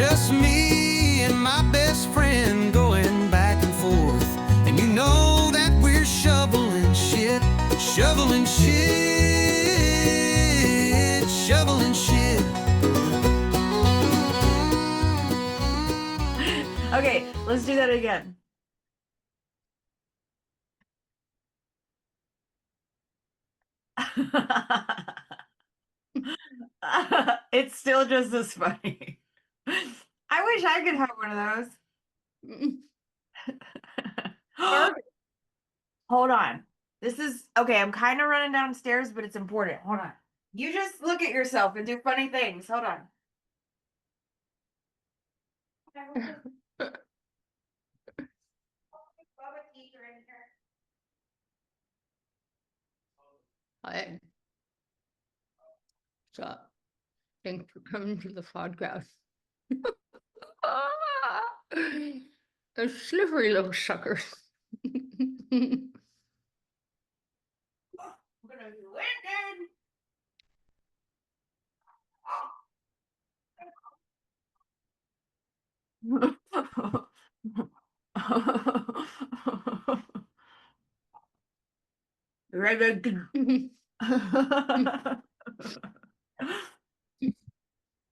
just me and my best friend going back and forth. And you know that we're shoveling shit, shoveling shit, shoveling shit. Okay, let's do that again. It's still just as funny. I wish I could have one of those. Hold on. This is okay. I'm kind of running downstairs, but it's important. Hold on. You just look at yourself and do funny things. Hold on. Hi. What's up? Thanks for coming to the podcast. Those slippery little suckers. I'm gonna do it again.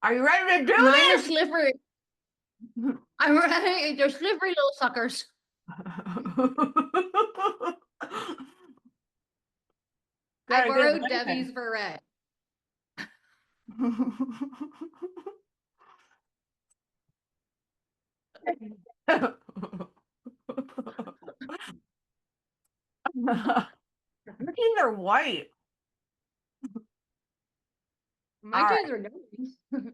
Are you ready to do Mine are this? slippery. I'm ready. They're slippery little suckers. I borrowed Debbie's beret. Your teeth are white. My All kids are doing.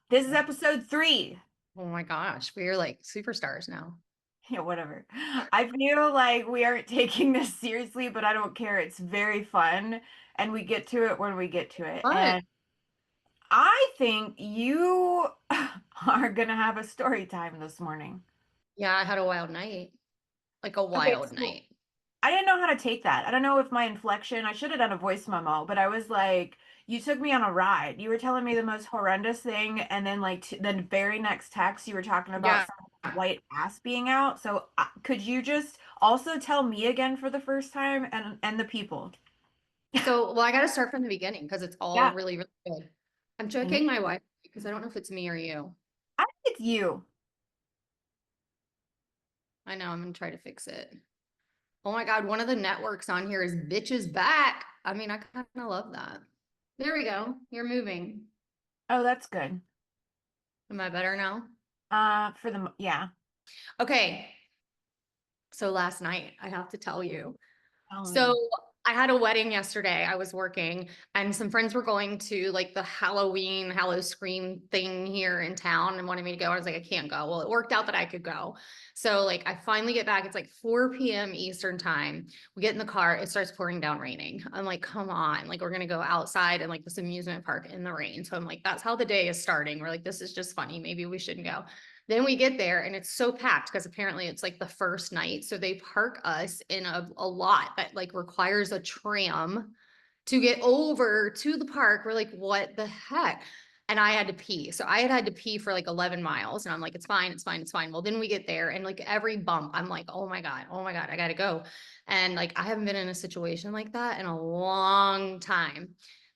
This is episode 3. Oh my gosh, we're like superstars now. Yeah, whatever. I feel like we aren't taking this seriously, but I don't care. It's very fun, and we get to it when we get to it. What? And I think you are gonna have a story time this morning. Yeah, I had a wild night. Like a Okay, wild so night. I didn't know how to take that. I don't know if my inflection, I should have done a voice memo, but I was like, you took me on a ride. You were telling me the most horrendous thing, and then like the very next text, you were talking about some white ass being out. So could you just also tell me again for the first time and the people? So, well, I got to start from the beginning because it's all Yeah, really, really good. I'm I checking my Wi-Fi because I don't know if it's me or you. think it's you. I know, I'm gonna try to fix it. Oh my God, one of the networks on here is bitches back. I mean, I kind of love that. There we go. You're moving. Oh, that's good. Am I better now? Yeah. Okay. So last night, I have to tell you. Oh, So I had a wedding yesterday. I was working and some friends were going to like the Halloween Scream thing here in town and wanted me to go. I was like, I can't go. Well, it worked out that I could go. So like I finally get back. It's like 4 p.m. Eastern time. We get in the car. It starts pouring down raining. I'm like, come on. Like we're going to go outside and like this amusement park in the rain. So I'm like, that's how the day is starting. We're like, this is just funny. Maybe we shouldn't go. Then we get there and it's so packed because apparently it's like the first night. So they park us in a lot that like requires a tram to get over to the park. We're like, what the heck? And I had to pee. So I had to pee for like 11 miles. And I'm like, it's fine, it's fine, it's fine. Well, then we get there and like every bump, I'm like, oh my God, I gotta go. And like I haven't been in a situation like that in a long time.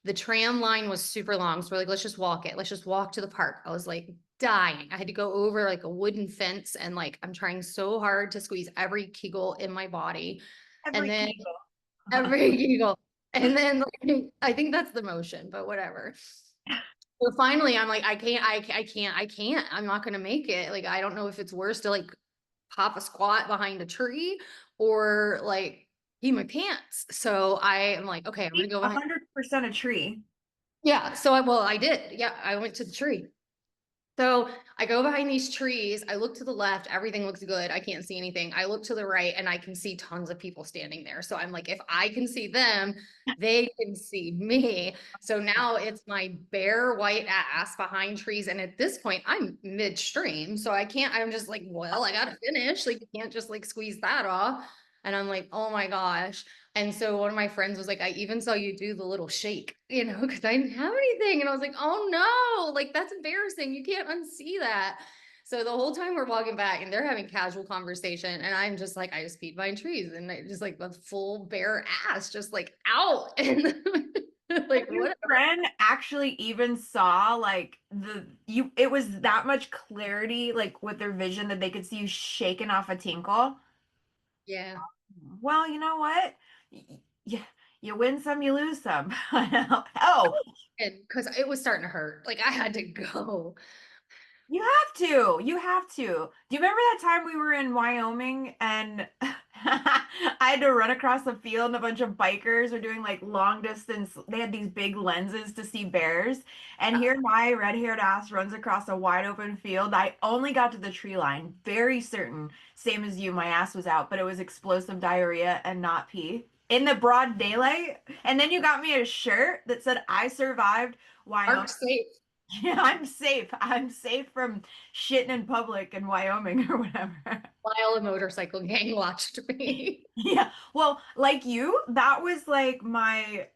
The tram line was super long. So we're like, let's just walk it. Let's just walk to the park. I was like, dying. I had to go over like a wooden fence and like I'm trying so hard to squeeze every kegel in my body. And then every kegel. And then like, I think that's the motion, but whatever. So finally I'm like, I can't. I'm not gonna make it. Like I don't know if it's worse to like pop a squat behind a tree or like pee my pants. So I am like, okay, I'm gonna go behind. 100% a tree. Yeah. So I did. Yeah, I went to the tree. So I go behind these trees. I look to the left. Everything looks good. I can't see anything. I look to the right and I can see tons of people standing there. So I'm like, if I can see them, they can see me. So now it's my bare white ass behind trees. And at this point, I'm midstream. So I can't, I'm just like, well, I got to finish. Like, you can't just like squeeze that off. And I'm like, oh my gosh. And so one of my friends was like, I even saw you do the little shake, because I didn't have anything. And I was like, oh no, like that's embarrassing. You can't unsee that. So the whole time we're walking back and they're having casual conversation, and I'm just like, I just peed behind trees, and I just like the full bare ass, just like out. And like, Your what? friend actually even saw like it was that much clarity like with their vision that they could see you shaking off a tinkle. Yeah. Well, you know what? You win some, you lose some. Oh, And because it was starting to hurt. Like I had to go. you have to. You have to. Do you remember that time we were in Wyoming and I had to run across a field and a bunch of bikers were doing like long distance. They had these big lenses to see bears. And here my red-haired ass runs across a wide open field. I only got to the tree line, very certain, same as you, my ass was out, but it was explosive diarrhea and not pee in the broad daylight. And then you got me a shirt that said I survived Arc Wyoming. safe Yeah, I'm safe. I'm safe from shitting in public in Wyoming or whatever. while a motorcycle gang watched me. Yeah. Well, like you, that was like my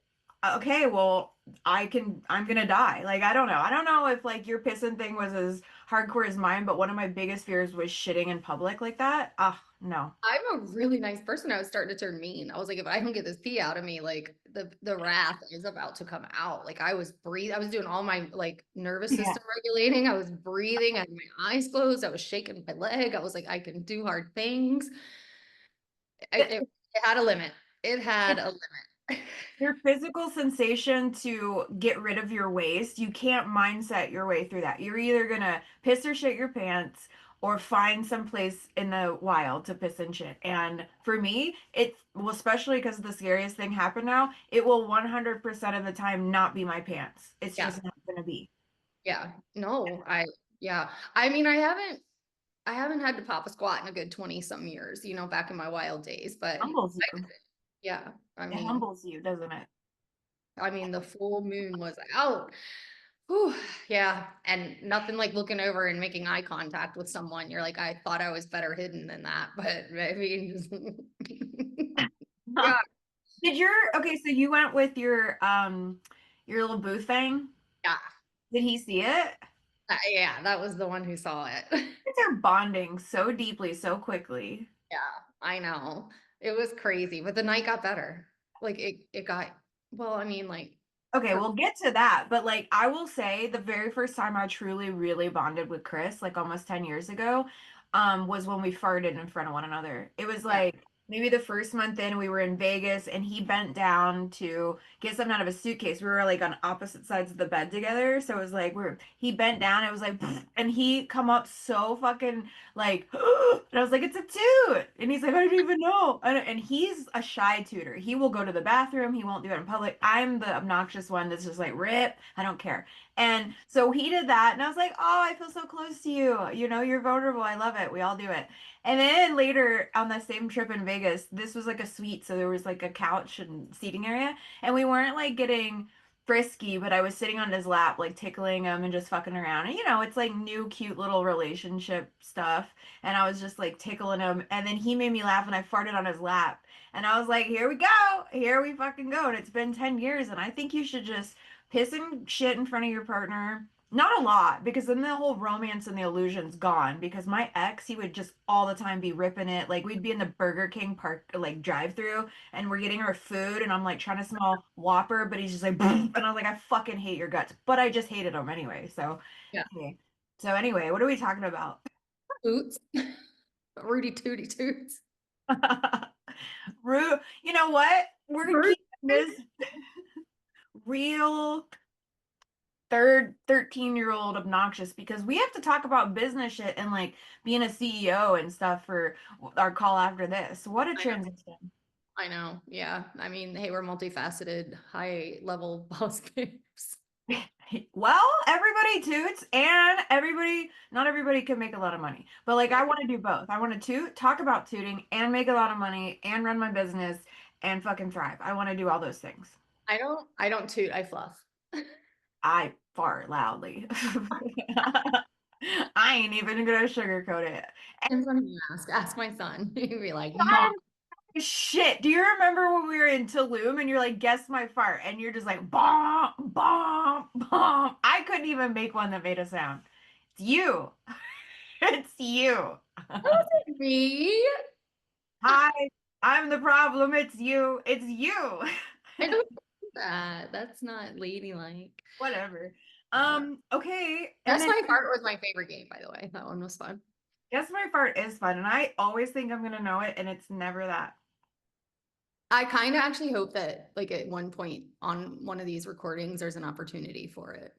okay, well, I'm gonna die. Like I don't know. I don't know if like your pissing thing was as hardcore as mine, but one of my biggest fears was shitting in public like that. Ah, no. I'm a really nice person. I was starting to turn mean. I was like, if I don't get this pee out of me, like the wrath is about to come out. Like I was breathing, I was doing all my like nervous Yeah. system regulating. I was breathing, I had my eyes closed, I was shaking my leg. I was like, I can do hard things. It had a limit. It had a limit. Your physical sensation to get rid of your waste, you can't mindset your way through that. You're either gonna piss or shit your pants or find some place in the wild to piss and shit. And for me, it well, especially because the scariest thing happened now, it will 100% of the time not be my pants. It's Yeah. just not gonna be. Yeah. No, yeah. I mean, I haven't had to pop a squat in a good 20 some years, back in my wild days, but Humbles you. yeah, I It mean, humbles you, doesn't it? the full moon was out. Whew, yeah. And nothing like looking over and making eye contact with someone. You're like, I thought I was better hidden than that, but I mean, yeah, Did your okay, so you went with your little booth thing? yeah, Did he see it? yeah, that was the one who saw it. They're bonding so deeply, so quickly. Yeah, I know. It was crazy, but the night got better. Like it got, well, I mean, like, Okay, for, we'll get to that. But like I will say the very first time I truly really bonded with Chris, like almost 10 years ago, was when we farted in front of one another. It was yeah, like maybe the first month in we were in Vegas and he bent down to get something out of a suitcase. We were like on opposite sides of the bed together. So it was like he bent down, it was like and he come up so fucking like and I was like, it's a toot. And he's like, I didn't even know. And he's a shy tutor. He will go to the bathroom. He won't do it in public. I'm the obnoxious one that's just like, rip, I don't care. And so he did that. And I was like, oh, I feel so close to you. You know, you're vulnerable. I love it. We all do it. And then later on that same trip in Vegas, this was like a suite. So there was like a couch and seating area. And we weren't like getting frisky, but I was sitting on his lap, like tickling him and just fucking around. And it's like new, cute little relationship stuff. And I was just like tickling him. And then he made me laugh and I farted on his lap. And I was like, here we go. Here we fucking go. And it's been 10 years. And I think you should just piss and shit in front of your partner. Not a lot, because then the whole romance and the illusion's gone. Because my ex, he would just all the time be ripping it. Like we'd be in the Burger King park, like drive through, and we're getting our food, and I'm like trying to smell Whopper, but he's just like, and I was like, I fucking hate your guts. But I just hated him anyway. So, yeah. okay. So anyway, what are we talking about? Toots, Rudy Tooty Toots. You know what? We're gonna Rudy. keep this real 13-year-old obnoxious because we have to talk about business shit and like being a CEO and stuff for our call after this. What a transition. I know. Yeah. I mean, hey, we're multifaceted, high level boss babes. Well, everybody toots and not everybody can make a lot of money. But like I want to do both. I want to toot, talk about tooting and make a lot of money and run my business and fucking thrive. I want to do all those things. I don't toot, I fluff. I fart loudly. I ain't even gonna sugarcoat it. Depends on who you ask. Ask my son. He'd be like, I'm Mom. Shit. Do you remember when we were in Tulum and you're like, guess my fart? And you're just like, bomb, bomb, bomb. I couldn't even make one that made a sound. It's you. It's you. Me? Hi, I'm the problem. It's you. It's you. I don't do that. That's not ladylike. Whatever. Uh, Okay. And Guess then My Fart was my favorite game, by the way. That one was fun. guess my fart is fun. And I always think I'm gonna know it, and it's never that. I kind of actually hope that, like, at one point on one of these recordings, there's an opportunity for it.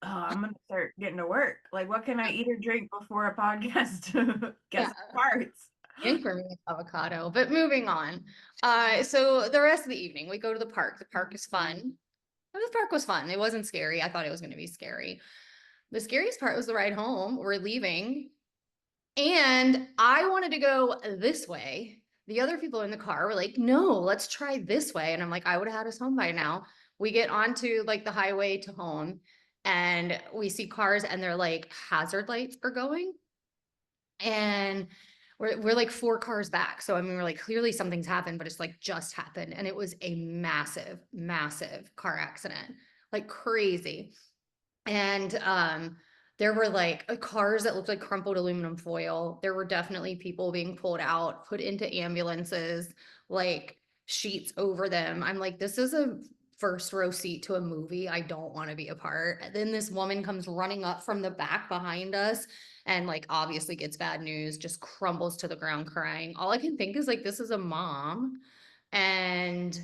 Oh, I'm gonna start getting to work. Like, what can I eat or drink before a podcast? Yeah. Guess my farts. And for me, it's avocado. But moving on. So the rest of the evening, we go to the park. The park is fun. The park was fun. It wasn't scary. I thought it was going to be scary. The scariest part was the ride home. We're leaving, and I wanted to go this way. The other people in the car were like, no, let's try this way. And I'm like, I would have had us home by now. We get onto like the highway to home, and we see cars, and they're like, hazard lights are going. And we're like 4 cars back. So I mean, we're like, clearly something's happened, but it's like just happened. And it was a massive, massive car accident, like crazy. And there were like cars that looked like crumpled aluminum foil. There were definitely people being pulled out, put into ambulances, like sheets over them. I'm like, this is a first row seat to a movie I don't want to be a part. And then this woman comes running up from the back behind us and like obviously gets bad news, just crumbles to the ground crying. All I can think is like, this is a mom. And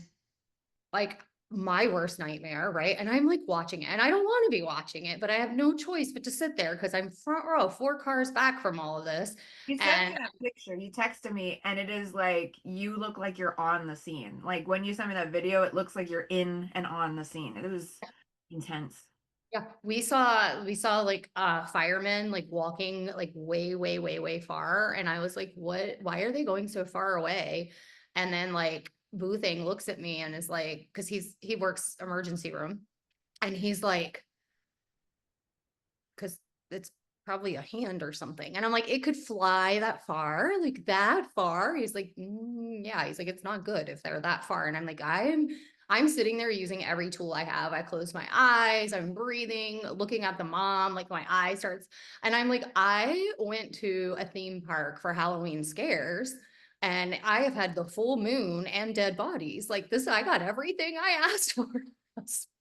like my worst nightmare, right? And I'm like watching it and I don't want to be watching it, but I have no choice but to sit there because I'm front row, 4 cars back from all of this. You sent me And that picture. You texted me, and it is like you look like you're on the scene. Like when you sent me that video, it looks like you're in and on the scene. It was intense. yeah, we saw like firemen like walking like way, way, way, way far. And I was like, what, why are they going so far away? And then like Boothing looks at me and is like, because he works emergency room, and he's like, because it's probably a hand or something. And I'm like, it could fly that far, like that far. He's like, yeah. He's like, it's not good if they're that far. And I'm like, I'm sitting there using every tool I have. I close my eyes, I'm breathing, looking at the mom, like my eye starts. And I'm like, I went to a theme park for Halloween scares. And I have had the full moon and dead bodies. Like this, I got everything I asked for.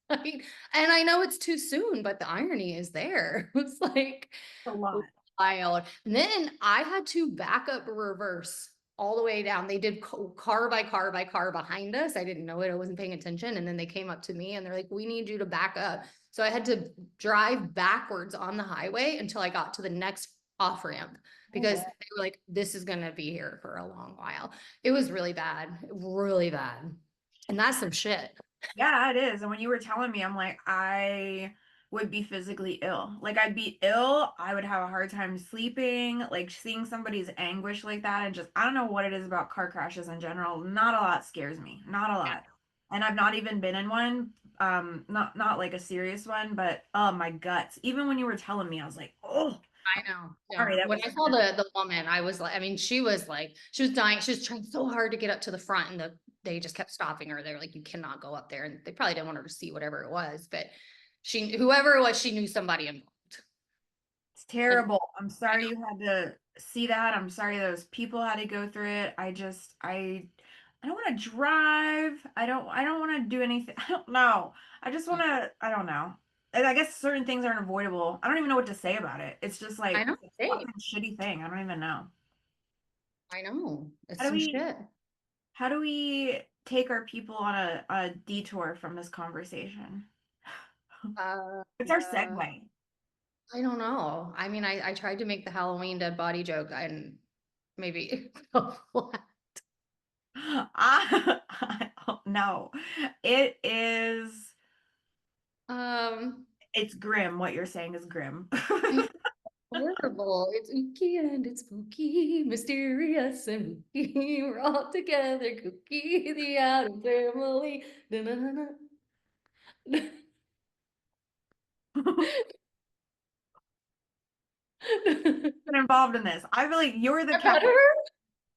Like, and I know it's too soon, but the irony is there. It's like A lot. wild. And then I had to back up reverse all the way down. They did car by car by car behind us. I didn't know it. I wasn't paying attention. And then they came up to me and they're like, we need you to back up. So I had to drive backwards on the highway until I got to the next off ramp because Oh, they were like, this is going to be here for a long while. It was really bad, really bad. And that's some shit. yeah, it is. And when you were telling me, I'm like, I would be physically ill. Like I'd be ill. I would have a hard time sleeping. Like seeing somebody's anguish like that, and just I don't know what it is about car crashes in general. Not a lot scares me. Not a lot. And I've not even been in one. Not like a serious one, but oh my guts. Even when you were telling me, I was like, oh, I know. sorry, Yeah. that When was I saw the woman, I was like, I mean, she was like, she was dying. She was trying so hard to get up to the front, and they just kept stopping her. They were like, you cannot go up there. And they probably didn't want her to see whatever it was, but whoever it was, she knew somebody involved. it's And terrible. I'm I sorry know. you had to see that. I'm sorry those people had to go through it. I don't want to drive. I don't want to do anything. I don't know. I just want to I don't know. And I guess certain things aren't avoidable. I don't even know what to say about it. It's just I like know. it's a Hey, fucking shitty thing. I don't even know. I know. How It's do some we shit. how do we take our people on a detour from this conversation? Uh, It's our uh, segue. I don't know. I mean, I tried to make the Halloween dead body joke and maybe I don't know. It is um it's grim. What you're saying is grim. horrible. It's ooky and it's spooky, mysterious and spooky. We're all together, cookie, the Adam family. Da-na-na-na. Been involved in this. I feel like you're the That better? captain.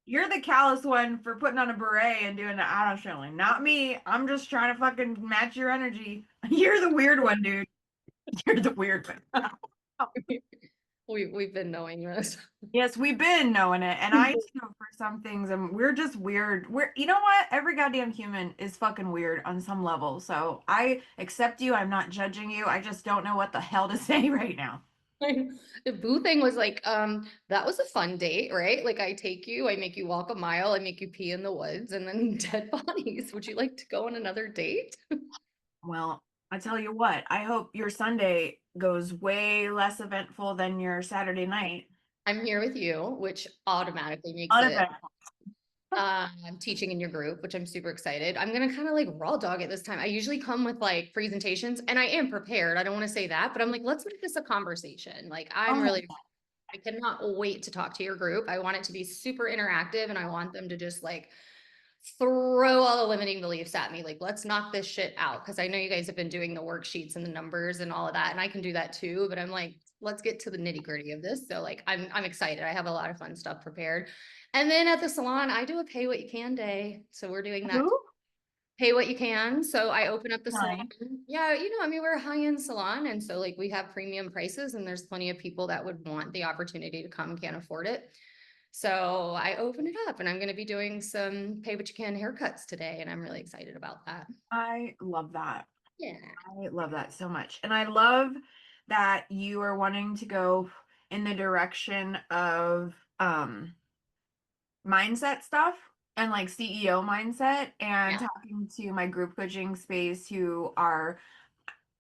You're the callous one for putting on a beret and doing the auto showing. Not me. I'm just trying to fucking match your energy. You're the weird one, dude. You're the weird one. We've been knowing this. Yes, we've been knowing it. And I too for some things and we're just weird. We're you know what? Every goddamn human is fucking weird on some level. So I accept you. I'm not judging you. I just don't know what the hell to say right now. The boo thing was like, that was a fun date, right? Like I take you, I make you walk a mile, I make you pee in the woods, and then dead bodies. Would you like to go on another date? Well, I tell you what, I hope your Sunday goes way less eventful than your Saturday night. I'm here with you, which automatically makes it Uneventful. teaching in your group, which I'm super excited. I'm gonna kind of like raw dog it this time. I usually come with like presentations and I am prepared. I don't want to say that, but I'm like, let's make this a conversation. Like I'm Oh, really, I cannot wait to talk to your group. I want it to be super interactive and I want them to just like throw all the limiting beliefs at me. Like, let's knock this shit out. Cause I know you guys have been doing the worksheets and the numbers and all of that. And I can do that too, but I'm like, let's get to the nitty gritty of this. So like, I'm excited. I have a lot of fun stuff prepared. And then at the salon, I do a pay what you can day. So we're doing that. who? Pay what you can. So I open up the salon. Nice. Yeah, I mean, we're a high-end salon. And so like we have premium prices and there's plenty of people that would want the opportunity to come, can't afford it. So I open it up and I'm going to be doing some pay what you can haircuts today. And I'm really excited about that. I love that. Yeah. I love that so much. And I love that you are wanting to go in the direction of mindset stuff and like CEO mindset and Yeah. talking to my group coaching space who are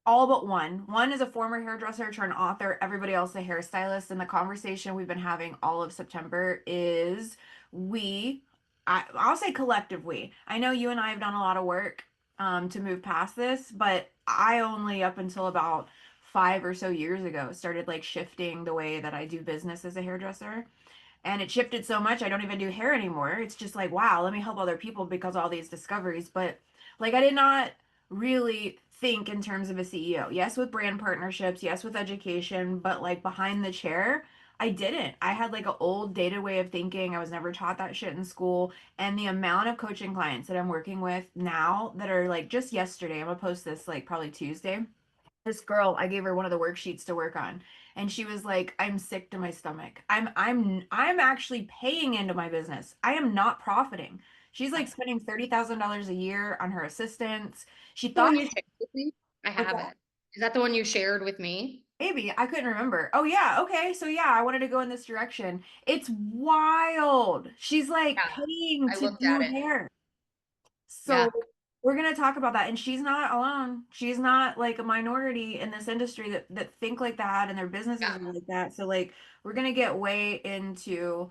all but one. One is a former hairdresser turned author, everybody else a hairstylist. And the conversation we've been having all of September is we, I'll say collective we. I know you and I have done a lot of work to move past this, but I only up until about 5 or so years ago started like shifting the way that I do business as a hairdresser. And it shifted so much I don't even do hair anymore. It's just like, wow, let me help other people because all these discoveries. But like I did not really think in terms of a CEO. Yes, with brand partnerships, yes, with education, but like behind the chair, I didn't. I had like an old data way of thinking. I was never taught that shit in school. And the amount of coaching clients that I'm working with now that are like just yesterday, I'm gonna post this like probably Tuesday. This girl, I gave her one of the worksheets to work on, and she was like, I'm sick to my stomach. I'm actually paying into my business. I am not profiting. She's like spending $30,000 a year on her assistants. She The thought, one you shared with me? I what's have that? it. Is that the one you shared with me? Maybe I couldn't remember. Oh yeah, okay. So yeah, I wanted to go in this direction. It's wild. She's like Yeah, paying I to looked at do it. hair. Yeah. So we're gonna talk about that. And she's not alone. She's not like a minority in this industry that think like that and their businesses Yeah. are like that. So like we're gonna get way into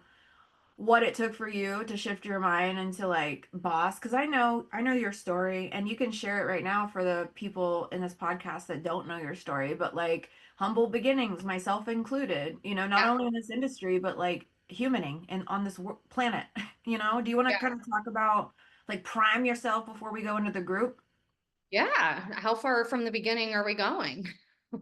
what it took for you to shift your mind into like boss. Cause I know your story and you can share it right now for the people in this podcast that don't know your story, but like humble beginnings, myself included, not Yeah. only in this industry, but like humaning and on this planet, do you want to Yeah. kind of talk about like prime yourself before we go into the group? Yeah. How far from the beginning are we going?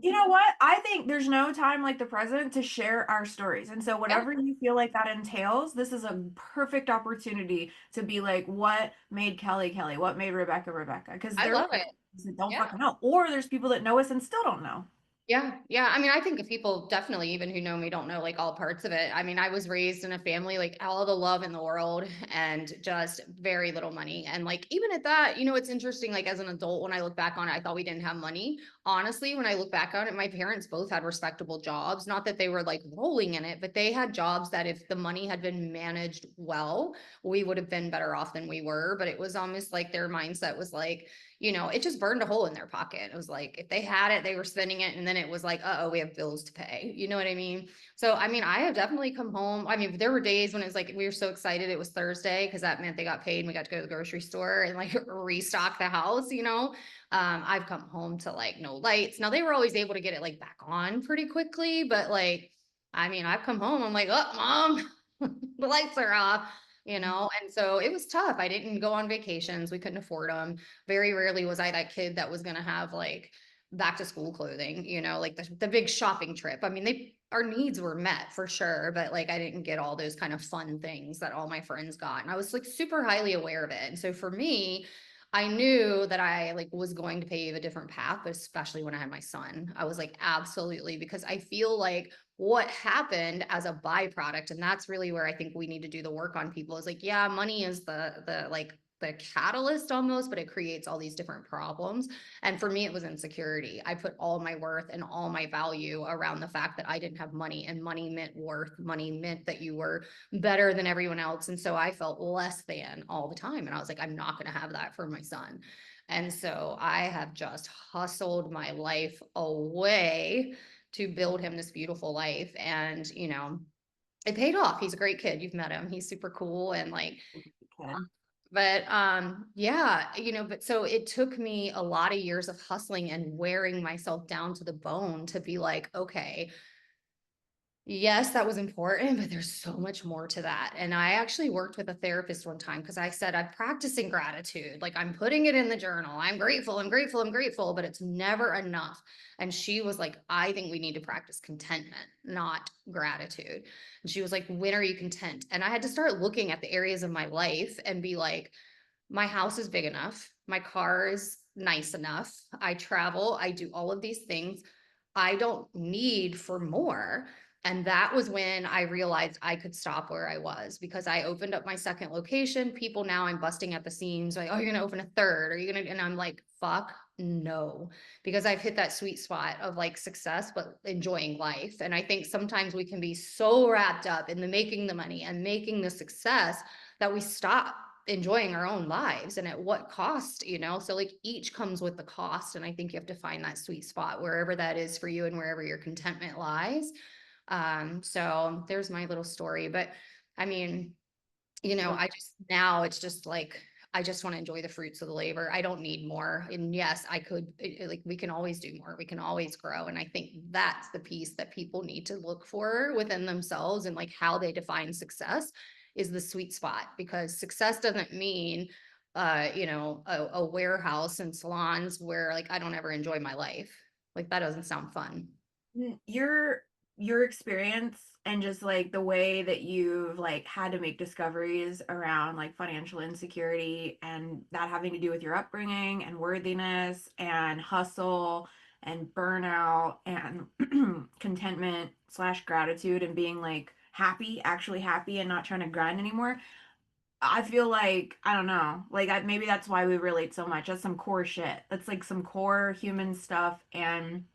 You know what? I think there's no time like the present to share our stories. And so, Yeah. whatever you feel like that entails, this is a perfect opportunity to be like, what made Kelly Kelly? What made Rebecca Rebecca? Because I there are love it. people that don't Yeah. fucking know. Or there's people that know us and still don't know. Yeah, yeah. I mean, I think people definitely, even who know me, don't know like all parts of it. I mean, I was raised in a family like all the love in the world and just very little money. And like, even at that, it's interesting. Like, as an adult, when I look back on it, I thought we didn't have money. Honestly, when I look back on it, my parents both had respectable jobs. Not that they were like rolling in it, but they had jobs that if the money had been managed well, we would have been better off than we were. But it was almost like their mindset was like, it just burned a hole in their pocket. It was like if they had it, they were spending it, and then it was like, oh, we have bills to pay. You know what I mean? So, I mean, I have definitely come home. I mean, there were days when it was like we were so excited it was Thursday because that meant they got paid and we got to go to the grocery store and like restock the house. I've come home to like no lights. Now they were always able to get it like back on pretty quickly, but like, I mean, I've come home. I'm like, oh, mom, the lights are off. And so it was tough. I didn't go on vacations. We couldn't afford them. Very rarely was I that kid that was going to have like back to school clothing, like the big shopping trip. I mean, they our needs were met for sure, but like I didn't get all those kind of fun things that all my friends got. And I was like super highly aware of it. And so for me, I knew that I like was going to pave a different path, but especially when I had my son, I was like, absolutely, because I feel like what happened as a byproduct, and that's really where I think we need to do the work on people is like, yeah, money is the like the catalyst almost, but it creates all these different problems. And for me, it was insecurity. I put all my worth and all my value around the fact that I didn't have money, and money meant worth. Money meant that you were better than everyone else. And so I felt less than all the time. And I was like, I'm not going to have that for my son. And so I have just hustled my life away to build him this beautiful life. And, you know, it paid off. He's a great kid. You've met him. He's super cool. And like, Okay. but yeah, you know, but so it took me a lot of years of hustling and wearing myself down to the bone to be like, okay, yes, that was important, but there's so much more to that. And I actually worked with a therapist one time because I said, I'm practicing gratitude. Like I'm putting it in the journal. I'm grateful, I'm grateful, I'm grateful, but it's never enough. And she was like, I think we need to practice contentment, not gratitude. And she was like, when are you content? And I had to start looking at the areas of my life and be like, my house is big enough. My car is nice enough. I travel. I do all of these things. I don't need for more. And that was when I realized I could stop where I was because I opened up my second location. People now I'm busting at the seams like, oh, you're going to open a third. Are you going to? And I'm like, fuck no, because I've hit that sweet spot of like success, but enjoying life. And I think sometimes we can be so wrapped up in the making the money and making the success that we stop enjoying our own lives, and at what cost, you know? So like each comes with the cost, and I think you have to find that sweet spot wherever that is for you and wherever your contentment lies. So there's my little story, but I mean, you know, I just now it's just like I just want to enjoy the fruits of the labor. I don't need more. And yes, I could like we can always do more. We can always grow. And I think that's the piece that people need to look for within themselves and like how they define success is the sweet spot, because success doesn't mean you know, a warehouse and salons where like I don't ever enjoy my life. Like that doesn't sound fun. Your experience and just like the way that you've like had to make discoveries around like financial insecurity and that having to do with your upbringing and worthiness and hustle and burnout and contentment slash gratitude and being like happy, actually happy and not trying to grind anymore. I feel like I don't know, like maybe that's why we relate so much. That's some core shit. That's like some core human stuff, and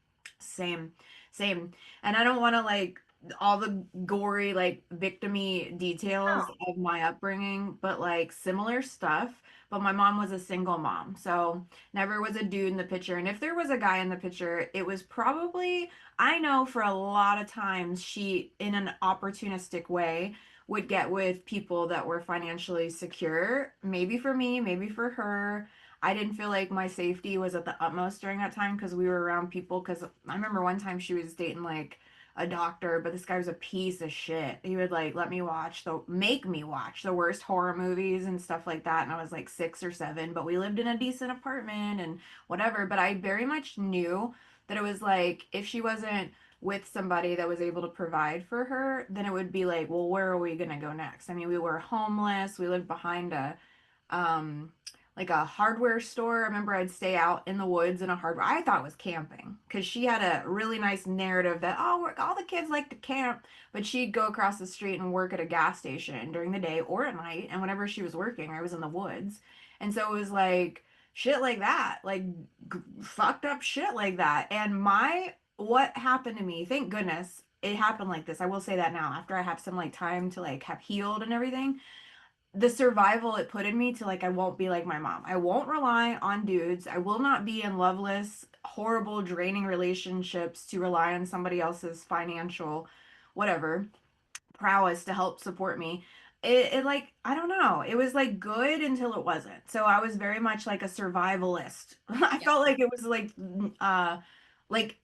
same, same. And I don't want to like all the gory like victimy details of my upbringing, but like similar stuff. But my mom was a single mom, so never was a dude in the picture. And if there was a guy in the picture, it was probably I know for a lot of times she in an opportunistic way would get with people that were financially secure. Maybe for me, maybe for her. I didn't feel like my safety was at the utmost during that time because we were around people. Because I remember one time she was dating like a doctor, but this guy was a piece of shit. He would like make me watch the worst horror movies and stuff like that. And I was like 6 or 7, but we lived in a decent apartment and whatever. But I very much knew that it was like if she wasn't with somebody that was able to provide for her, then it would be like, well, where are we gonna go next? I mean, we were homeless. We lived behind a um like a hardware store. I remember I'd stay out in the woods in a hardware. I thought it was camping because she had a really nice narrative that all the kids like to camp, but she'd go across the street and work at a gas station during the day or at night. And whenever she was working, I was in the woods, and so it was like shit like that, like fucked up shit like that. And my what happened to me, thank goodness it happened like this. I will say that now, after I have some like time to like have healed and everything, the survival it put in me to like I won't be like my mom. I won't rely on dudes. I will not be in loveless, horrible, draining relationships to rely on somebody else's financial whatever prowess to help support me. It like I don't know. It was like good until it wasn't. So I was very much like a survivalist. I Yeah. felt like it was like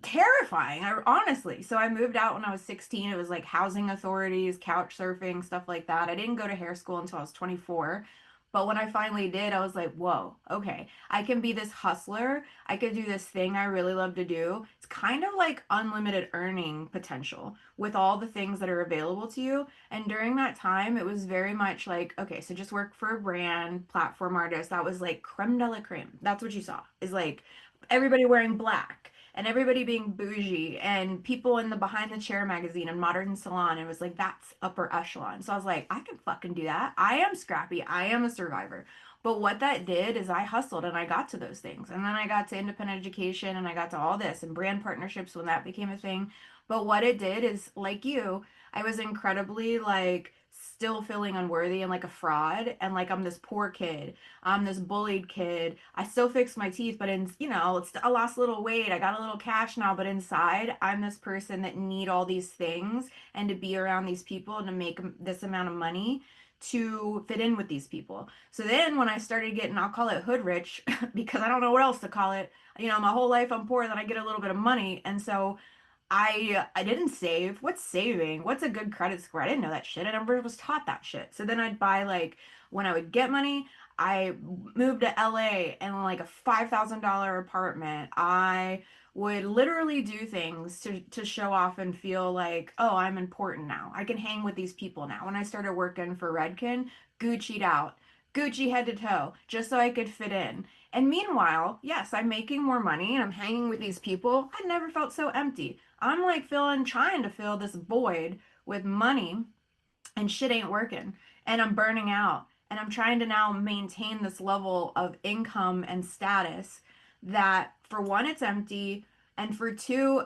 terrifying, honestly. So I moved out when I was 16. It was like housing authorities, couch surfing, stuff like that. I didn't go to hair school until I was 24. But when I finally did, I was like, whoa, okay, I can be this hustler. I could do this thing I really love to do. It's kind of like unlimited earning potential with all the things that are available to you. And during that time, it was very much like, okay, so just work for a brand, platform artist. That was like creme de la creme. That's what you saw, is like everybody wearing black and everybody being bougie and people in the behind the chair magazine and modern salon. It was like, that's upper echelon. So I was like, I can fucking do that. I am scrappy. I am a survivor. But what that did is I hustled and I got to those things. And then I got to independent education and I got to all this and brand partnerships when that became a thing. But what it did is, like you, I was incredibly like still feeling unworthy and like a fraud and like I'm this poor kid. I'm this bullied kid. I still fixed my teeth, but I lost a little weight. I got a little cash now, but inside, I'm this person that need all these things and to be around these people and to make this amount of money to fit in with these people. So then when I started getting, I'll call it hood rich because I don't know what else to call it. My whole life I'm poor, then I get a little bit of money. And so I didn't save. What's saving? What's a good credit score? I didn't know that shit. I never was taught that shit. So then I'd buy like when I would get money, I moved to LA and like a $5,000 apartment. I would literally do things to show off and feel like, oh, I'm important now. I can hang with these people now. When I started working for Redken, Gucci'd out, Gucci head to toe, just so I could fit in. And meanwhile, yes, I'm making more money and I'm hanging with these people. I never felt so empty. I'm like trying to fill this void with money and shit ain't working and I'm burning out and I'm trying to now maintain this level of income and status that for one it's empty and for two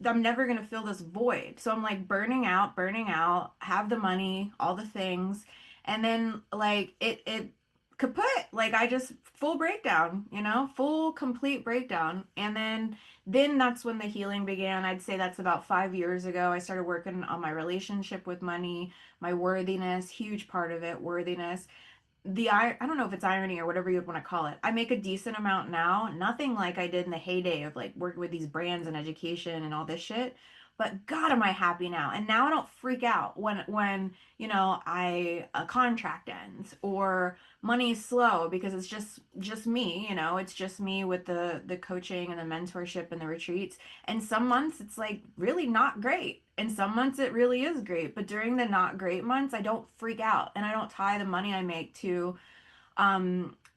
I'm never going to fill this void. So I'm like burning out, have the money, all the things, and then like it kaput, like I just full breakdown, full complete breakdown. And then that's when the healing began. I'd say that's about 5 years ago. I started working on my relationship with money, my worthiness, huge part of it, worthiness. I don't know if it's irony or whatever you'd want to call it. I make a decent amount now, nothing like I did in the heyday of like working with these brands and education and all this shit. But God, am I happy now? And now I don't freak out when I a contract ends or money's slow because it's just me. It's just me with the coaching and the mentorship and the retreats. And some months it's like really not great. And some months it really is great. But during the not great months, I don't freak out and I don't tie the money I make to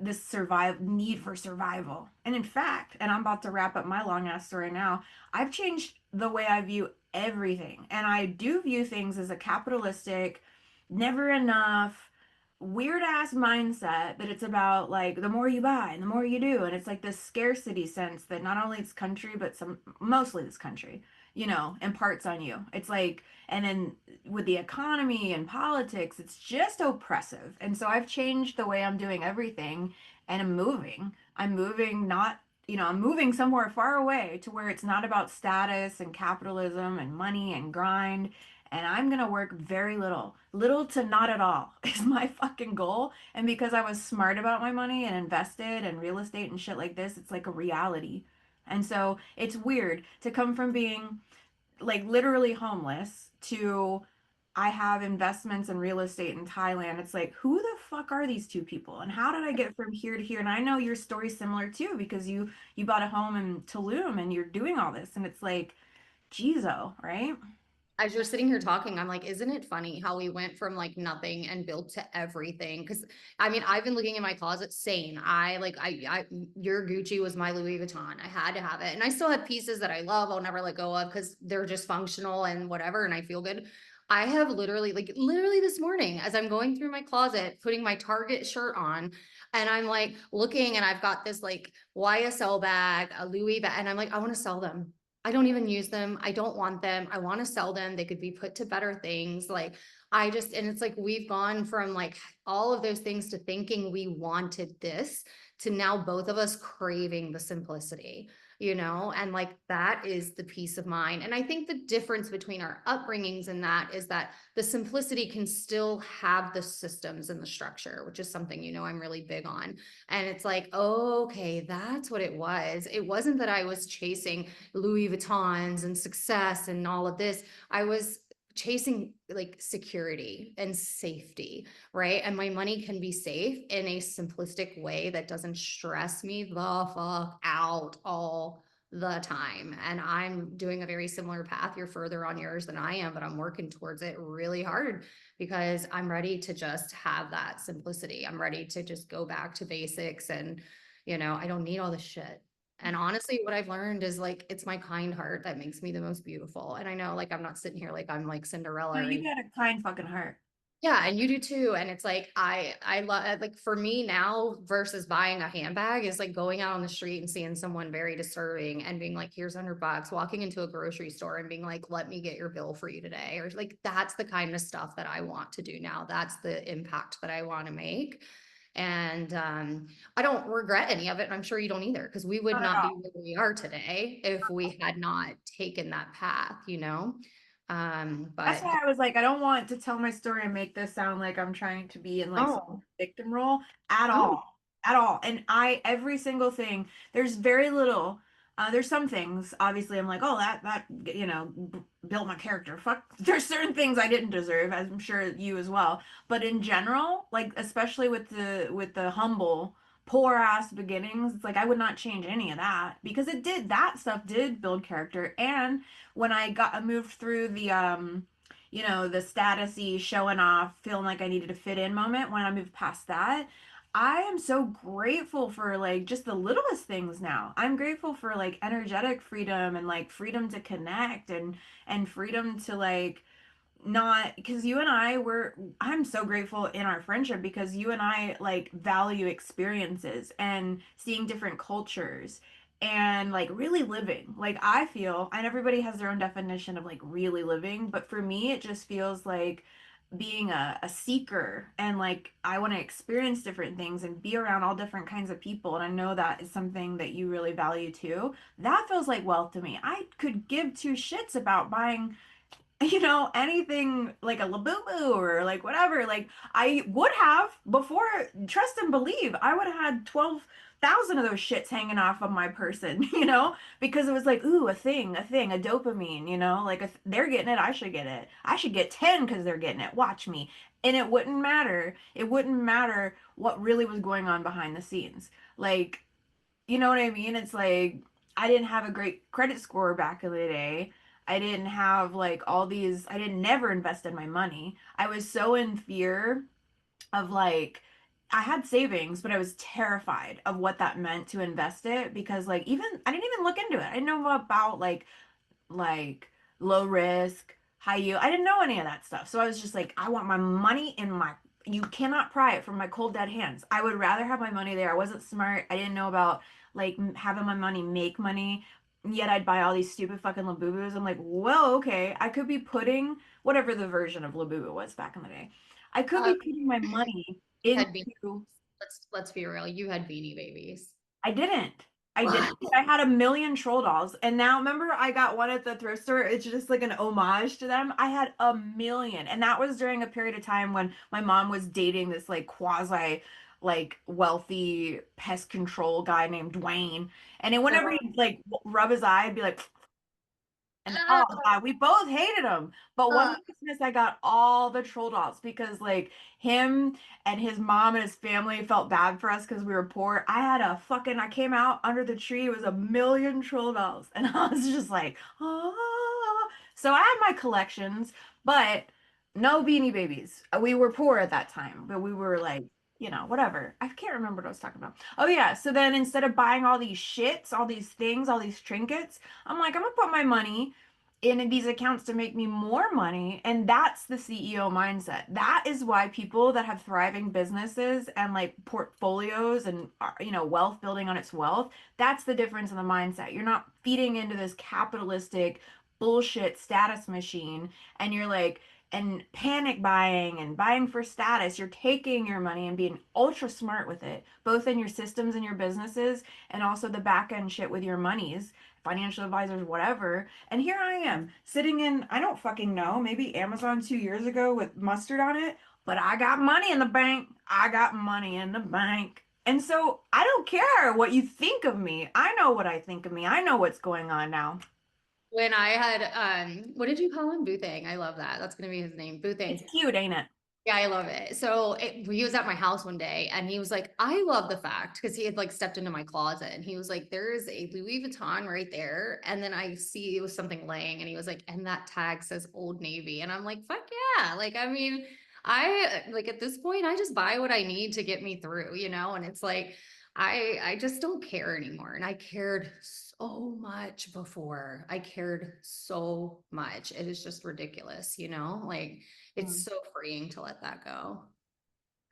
this survive need for survival. And in fact, and I'm about to wrap up my long ass story now, I've changed the way I view everything. And I do view things as a capitalistic, never enough, weird ass mindset that it's about like the more you buy and the more you do. And it's like this scarcity sense that not only this country, but mostly this country, imparts on you. It's like, and then with the economy and politics, it's just oppressive. And so I've changed the way I'm doing everything and I'm moving. I'm moving not, I'm moving somewhere far away to where it's not about status and capitalism and money and grind. And I'm going to work very little. Little to not at all is my fucking goal. And because I was smart about my money and invested and real estate and shit like this, it's like a reality. And so it's weird to come from being like literally homeless to I have investments in real estate in Thailand. It's like, who the fuck are these two people? And how did I get from here to here? And I know your story's similar too, because you bought a home in Tulum and you're doing all this. And it's like, Jizo, right? As you're sitting here talking, I'm like, isn't it funny how we went from like nothing and built to everything? Because I mean, I've been looking in my closet, same. Your Gucci was my Louis Vuitton. I had to have it, and I still have pieces that I love. I'll never let go of because they're just functional and whatever, and I feel good. I have literally this morning, as I'm going through my closet, putting my Target shirt on, and I'm like looking, and I've got this like YSL bag, a Louis bag, and I'm like, I want to sell them. I don't even use them. I don't want them. I want to sell them. They could be put to better things. And it's like we've gone from like all of those things to thinking we wanted this to now both of us craving the simplicity, and like that is the peace of mind. And I think the difference between our upbringings and that is that the simplicity can still have the systems and the structure, which is something, I'm really big on. And it's like, oh, okay, that's what it was. It wasn't that I was chasing Louis Vuittons and success and all of this. I was chasing like security and safety, right? And my money can be safe in a simplistic way that doesn't stress me the fuck out all the time. And I'm doing a very similar path. You're further on yours than I am, but I'm working towards it really hard because I'm ready to just have that simplicity. I'm ready to just go back to basics and, I don't need all this shit. And honestly, what I've learned is like, it's my kind heart that makes me the most beautiful. And I know like, I'm not sitting here like I'm like Cinderella No, or you anything. got a kind fucking heart. Yeah, and you do too. And it's like I love like for me now versus buying a handbag is like going out on the street and seeing someone very deserving and being like, here's $100, walking into a grocery store and being like, let me get your bill for you today. Or like that's the kind of stuff that I want to do now. That's the impact that I want to make. And I don't regret any of it. And I'm sure you don't either, because we would Not at not be all. where we are today if we had not taken that path. That's But why I was like, I don't want to tell my story and make this sound like I'm trying to be in like some oh, victim role at oh, all. At all. And every single thing, there's very little, there's some things, obviously, I'm like, oh, built my character. Fuck, there's certain things I didn't deserve, as I'm sure you as well. But in general, like, especially with the humble, poor ass beginnings, it's like I would not change any of that because that stuff did build character. And when I moved through the statusy showing off, feeling like I needed to fit in moment, when I moved past that, I am so grateful for like just the littlest things now. I'm grateful for like energetic freedom and like freedom to connect and freedom to like not because you and I'm so grateful in our friendship because you and I like value experiences and seeing different cultures and like really living. Like I feel, and everybody has their own definition of like really living, but for me it just feels like being a seeker and like I want to experience different things and be around all different kinds of people. And I know that is something that you really value too. That feels like wealth to me. I could give two shits about buying anything like a Labubu or like whatever. Like I would have before, trust and believe, I would have had 12,000 of those shits hanging off of my person, because it was like, ooh, a dopamine, like if they're getting it, I should get it. I should get 10 because they're getting it. Watch me. And it wouldn't matter. It wouldn't matter what really was going on behind the scenes. Like, you know what I mean? It's like I didn't have a great credit score back in the day. I didn't have like all these, I didn't never invested my money. I was so in fear of like I had savings, but I was terrified of what that meant to invest it because like even I didn't even look into it. I didn't know about like low risk, high yield. I didn't know any of that stuff. So I was just like, I want my money in my, you cannot pry it from my cold dead hands. I would rather have my money there. I wasn't smart. I didn't know about like having my money make money. Yet I'd buy all these stupid fucking Labubus. I'm like, well, okay, I could be putting whatever the version of Labubu was back in the day. I could uh, be putting my money you had beanie. into Let's be real. You had Beanie Babies. I didn't. I didn't. I had a million troll dolls. And now remember I got one at the thrift store. It's just like an homage to them. I had a million. And that was during a period of time when my mom was dating this like quasi like wealthy pest control guy named Dwayne. And then whenever he'd like rub his eye, I'd be like, and oh God, we both hated him. But one Christmas I got all the troll dolls because like him and his mom and his family felt bad for us because we were poor. I came out under the tree, it was a million troll dolls. And I was just like, oh. So I had my collections, but no Beanie Babies. We were poor at that time, but we were like, whatever. I can't remember what I was talking about. Oh yeah. So then instead of buying all these shits, all these things, all these trinkets, I'm like, I'm gonna put my money in these accounts to make me more money. And that's the CEO mindset. That is why people that have thriving businesses and like portfolios and, wealth building on its wealth, that's the difference in the mindset. You're not feeding into this capitalistic bullshit status machine and you're like, and panic buying and buying for status. You're taking your money and being ultra smart with it, both in your systems and your businesses and also the back end shit with your monies, financial advisors, whatever. And here I am sitting in, I don't fucking know, maybe Amazon 2 years ago with mustard on it, but I got money in the bank. I got money in the bank. And so I don't care what you think of me. I know what I think of me. I know what's going on now. when I had what did you call him? Boothang. I love that. That's gonna be his name. It's Boothang. cute, ain't it? Yeah, I love it. So he was at my house one day and he was like, I love the fact because he had like stepped into my closet and he was like, there is a Louis Vuitton right there. And then I see it was something laying and he was like, and that tag says Old Navy. And I'm like, fuck yeah. Like, I mean, I like at this point, I just buy what I need to get me through, you know? And it's like, I just don't care anymore. And I cared so much before. I cared so much. It is just ridiculous, you know? Like, it's Mm. so freeing to let that go.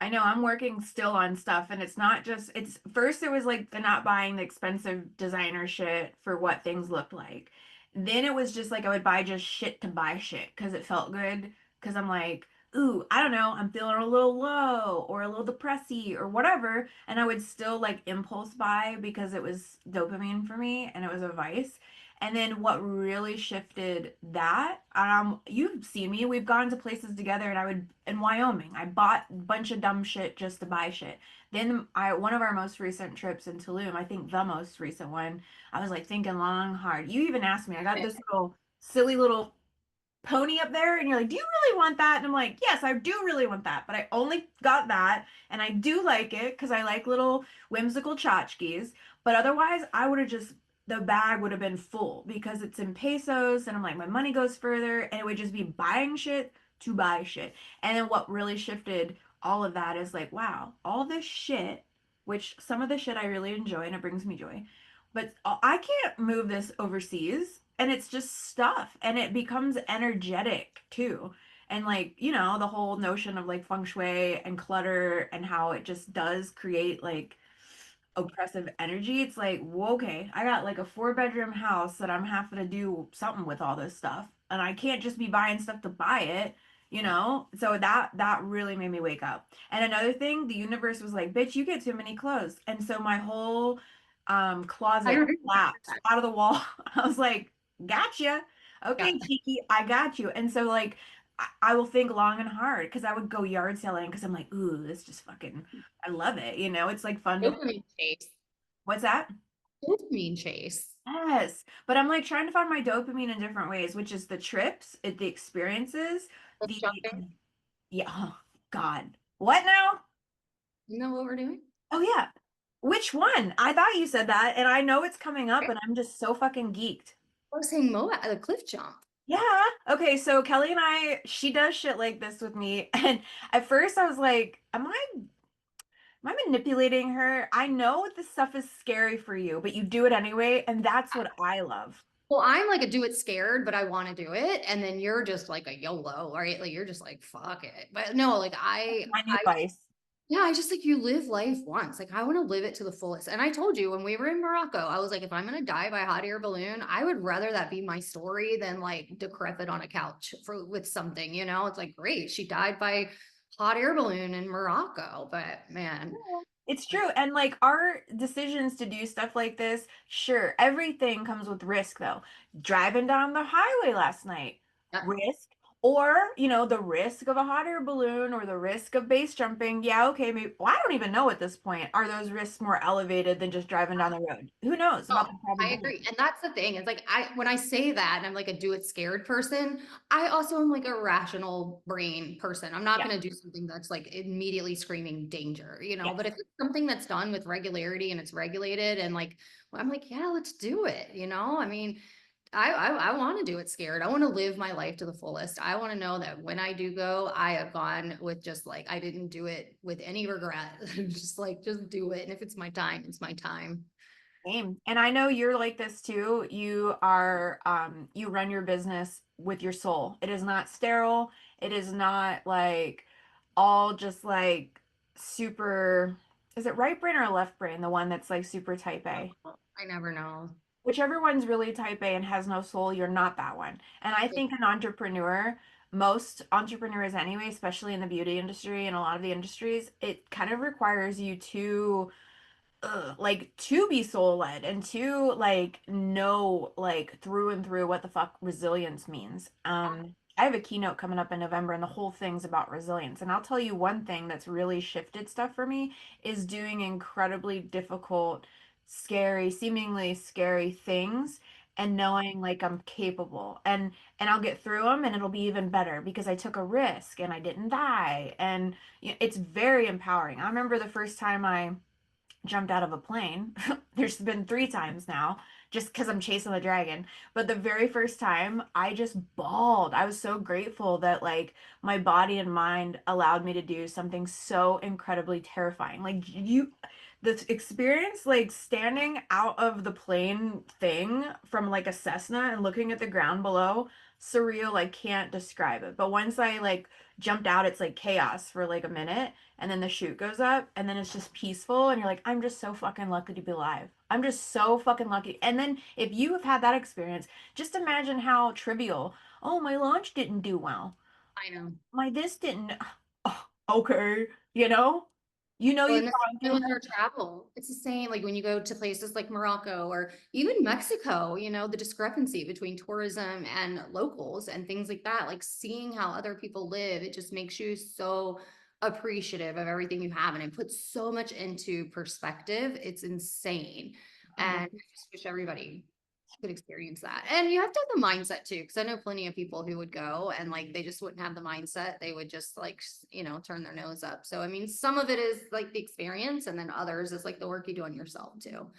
I know I'm working still on stuff, and it's not just, it's first it was like the not buying the expensive designer shit for what things looked like. Then it was just like I would buy just shit to buy shit because it felt good. Because I'm like, ooh, I don't know, I'm feeling a little low or a little depressy or whatever. And I would still like impulse buy because it was dopamine for me and it was a vice. And then what really shifted that, you've seen me, we've gone to places together and I would, in Wyoming, I bought a bunch of dumb shit just to buy shit. Then one of our most recent trips in Tulum, I think the most recent one, I was like thinking long, hard. You even asked me, I got this little silly little pony up there and you're like, do you really want that? And I'm like, yes, I do really want that, but I only got that and I do like it because I like little whimsical tchotchkes. But otherwise I would have just, the bag would have been full because it's in pesos and I'm like, my money goes further and it would just be buying shit to buy shit. And then what really shifted all of that is like, wow, all this shit, which some of the shit I really enjoy and it brings me joy, but I can't move this overseas and it's just stuff and it becomes energetic too. And like, you know, the whole notion of like feng shui and clutter and how it just does create like oppressive energy. It's like, well, okay, I got like a 4 bedroom house that I'm having to do something with all this stuff. And I can't just be buying stuff to buy it, you know? So that really made me wake up. And another thing, the universe was like, bitch, you get too many clothes. And so my whole I closet remember collapsed that. out of the wall. I was like, gotcha. Yeah. Okay, Cheeky, I got you. And so like I will think long and hard because I would go yard selling because I'm like, ooh, this just fucking, I love it. You know, it's like fun to, Dopamine chase. what's that? Dopamine chase. Yes, but I'm like trying to find my dopamine in different ways, which is the trips, the experiences, Cliff the jumping. yeah, oh God. What now? You know what we're doing? Oh yeah. Which one? I thought you said that, and I know it's coming up, Okay. and I'm just so fucking geeked. I was saying Moab, the cliff jump. Yeah. Okay, so Kelly and she does shit like this with me, and at first I was like, am I manipulating her? I know this stuff is scary for you, but you do it anyway, and that's what I love. Well, I'm like a do it scared, but I want to do it. And then you're just like a YOLO, right? Like you're just like, fuck it. But no, like My new vice. yeah, I just like you live life once. Like I want to live it to the fullest. And I told you when we were in Morocco, I was like, if I'm gonna die by hot air balloon, I would rather that be my story than like decrepit on a couch for with something, you know? It's like, great, she died by hot air balloon in Morocco. But man, It's true. And like our decisions to do stuff like this, sure, everything comes with risk though. Driving down the highway last night, yeah. risk. Or, you know, the risk of a hot air balloon or the risk of base jumping. Yeah, okay, maybe. Well, I don't even know at this point. Are those risks more elevated than just driving down the road? Who knows Oh, about the I agree. probability? And that's the thing. It's like when I say that and I'm like a do it scared person, I also am like a rational brain person. I'm not Yeah. going to do something that's like immediately screaming danger, you know, but Yes. if it's something that's done with regularity and it's regulated and like well, I'm like, yeah, let's do it, you know? I mean, I want to do it scared. I want to live my life to the fullest. I want to know that when I do go, I have gone with just like I didn't do it with any regret. Just like just do it. And if it's my time, it's my time. Same. And I know you're like this too. You are you run your business with your soul. It is not sterile. It is not like all just like super, is it right brain or left brain? The one that's like super type A. I never know. Whichever one's really type A and has no soul, you're not that one. And I think an entrepreneur, most entrepreneurs anyway, especially in the beauty industry and a lot of the industries, it kind of requires you to like to be soul led and to like know like through and through what the fuck resilience means. I have a keynote coming up in November and the whole thing's about resilience. And I'll tell you one thing that's really shifted stuff for me is doing incredibly difficult, scary, seemingly scary things and knowing like I'm capable, and I'll get through them and it'll be even better because I took a risk and I didn't die. And it's very empowering. I remember the first time I jumped out of a plane. There's been 3 times now, just because I'm chasing the dragon. But the very first time, I just bawled. I was so grateful that like my body and mind allowed me to do something so incredibly terrifying. Like the experience, like standing out of the plane thing from like a Cessna and looking at the ground below, surreal. I can't describe it. But once I like jumped out, it's like chaos for like a minute, and then the chute goes up, and then it's just peaceful, and you're like, I'm just so fucking lucky to be alive. I'm just so fucking lucky. And then if you have had that experience, just imagine how trivial. Oh, my launch didn't do well. I know. My this didn't. Oh, okay, you know, Well, you've and the gone same through. with our travel. It's the same, like when you go to places like Morocco or even Mexico, the discrepancy between tourism and locals and things like that, like seeing how other people live, it just makes you so appreciative of everything you have. And it puts so much into perspective. It's insane. And I just wish everybody could experience that. And you have to have the mindset too, because I know plenty of people who would go and like they just wouldn't have the mindset. They would just like, turn their nose up. So, I mean, some of it is like the experience, and then others is like the work you do on yourself too. So,